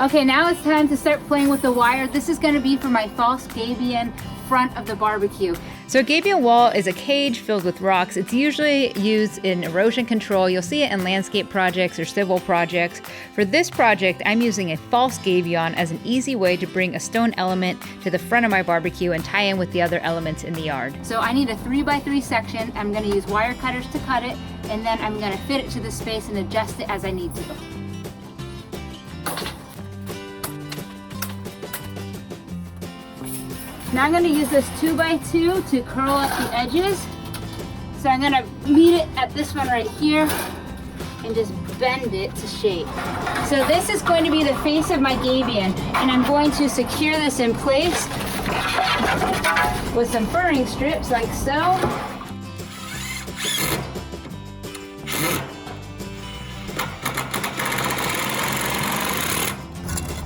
Okay, now it's time to start playing with the wire. This is going to be for my false gabion front of the barbecue. So a gabion wall is a cage filled with rocks. It's usually used in erosion control. You'll see it in landscape projects or civil projects. For this project, I'm using a false gabion as an easy way to bring a stone element to the front of my barbecue and tie in with the other elements in the yard. So I need a 3x3 section. I'm going to use wire cutters to cut it, and then I'm going to fit it to the space and adjust it as I need to. Now I'm going to use this 2x2 to curl up the edges. So I'm going to meet it at this one right here and just bend it to shape. So this is going to be the face of my gabion, and I'm going to secure this in place with some furring strips like so.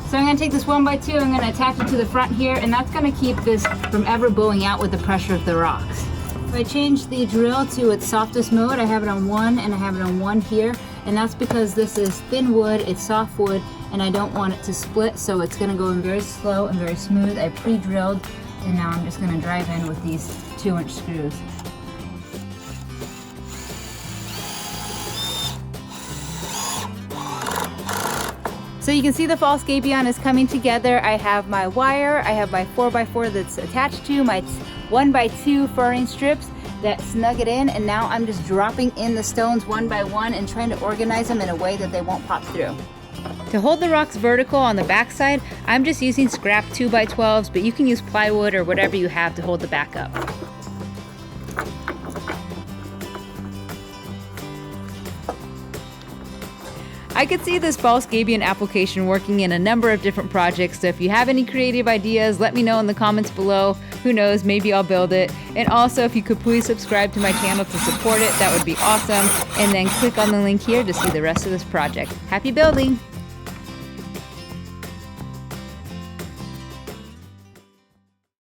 So I'm going to take this 1x2, I'm going to attach it to the front here, and that's going to keep this from ever bowing out with the pressure of the rocks. I changed the drill to its softest mode. I have it on 1 and I have it on 1 here, and that's because this is thin wood, it's soft wood, and I don't want it to split, so it's going to go in very slow and very smooth. I pre-drilled, and now I'm just going to drive in with these 2-inch screws. So you can see the false gabion is coming together. I have my wire, I have my 4x4 that's attached to my 1x2 furring strips that snug it in, and now I'm just dropping in the stones one by one and trying to organize them in a way that they won't pop through. To hold the rocks vertical on the backside, I'm just using scrap 2x12s, but you can use plywood or whatever you have to hold the back up. I could see this false gabion application working in a number of different projects, so if you have any creative ideas, let me know in the comments below. Who knows, maybe I'll build it. And also, if you could please subscribe to my channel to support it, that would be awesome. And then click on the link here to see the rest of this project. Happy building!